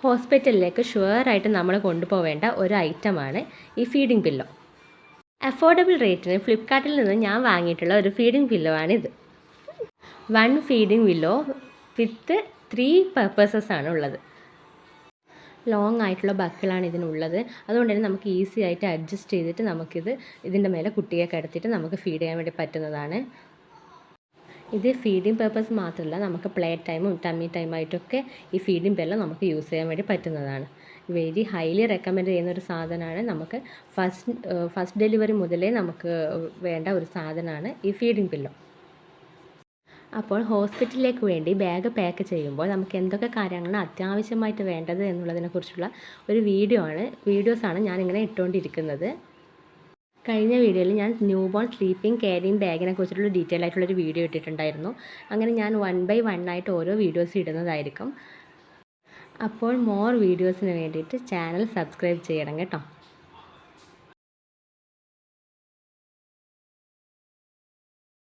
ഹോസ്പിറ്റലിലേക്ക് ഷുവറായിട്ട് നമ്മൾ കൊണ്ടുപോവേണ്ട ഒരു ഐറ്റമാണ് ഈ ഫീഡിംഗ് പില്ലോ. അഫോർഡബിൾ റേറ്റിന് ഫ്ലിപ്കാർട്ടിൽ നിന്ന് ഞാൻ വാങ്ങിയിട്ടുള്ള ഒരു ഫീഡിംഗ് പില്ലോ ആണിത്. 1 ഫീഡിംഗ് പില്ലോ വിത്ത് 3 പർപ്പസസ് ആണ് ഉള്ളത്. ലോങ് ആയിട്ടുള്ള ബക്കിളാണ് ഇതിനുള്ളത്. അതുകൊണ്ട് തന്നെ നമുക്ക് ഈസി ആയിട്ട് അഡ്ജസ്റ്റ് ചെയ്തിട്ട് ഇതിൻ്റെ മേലെ കുട്ടിയെ കിടത്തിയിട്ട് നമുക്ക് ഫീഡ് ചെയ്യാൻ വേണ്ടി പറ്റുന്നതാണ്. ഇത് ഫീഡിങ് പർപ്പസ് മാത്രമല്ല, നമുക്ക് പ്ലേ ടൈമും ടമ്മി ടൈമായിട്ടൊക്കെ ഈ ഫീഡിംഗ് പില്ലോ നമുക്ക് യൂസ് ചെയ്യാൻ വേണ്ടി പറ്റുന്നതാണ്. വെരി ഹൈലി റെക്കമെൻഡ് ചെയ്യുന്ന ഒരു സാധനമാണ്. നമുക്ക് ഫസ്റ്റ് ഡെലിവറി മുതലേ നമുക്ക് വേണ്ട ഒരു സാധനമാണ് ഈ ഫീഡിംഗ് പില്ലോ. അപ്പോൾ ഹോസ്പിറ്റലിലേക്ക് വേണ്ടി ബാഗ് പാക്ക് ചെയ്യുമ്പോൾ നമുക്ക് എന്തൊക്കെ കാര്യങ്ങളാണ് അത്യാവശ്യമായിട്ട് വേണ്ടത് എന്നുള്ളതിനെക്കുറിച്ചുള്ള ഒരു വീഡിയോസാണ് ഞാനിങ്ങനെ ഇട്ടുകൊണ്ടിരിക്കുന്നത്. കഴിഞ്ഞ വീഡിയോയിൽ ഞാൻ ന്യൂ ബോൺ സ്ലീപ്പിംഗ് കെയറിംഗ് ബാഗിനെ കുറിച്ചിട്ടുള്ള ഡീറ്റെയിൽ ആയിട്ടുള്ളൊരു വീഡിയോ ഇട്ടിട്ടുണ്ടായിരുന്നു. അങ്ങനെ ഞാൻ 1 by 1 ആയിട്ട് ഓരോ വീഡിയോസ് ഇടുന്നതായിരിക്കും. അപ്പോൾ മോർ വീഡിയോസിന് വേണ്ടിയിട്ട് ചാനൽ സബ്സ്ക്രൈബ് ചെയ്യണം കേട്ടോ.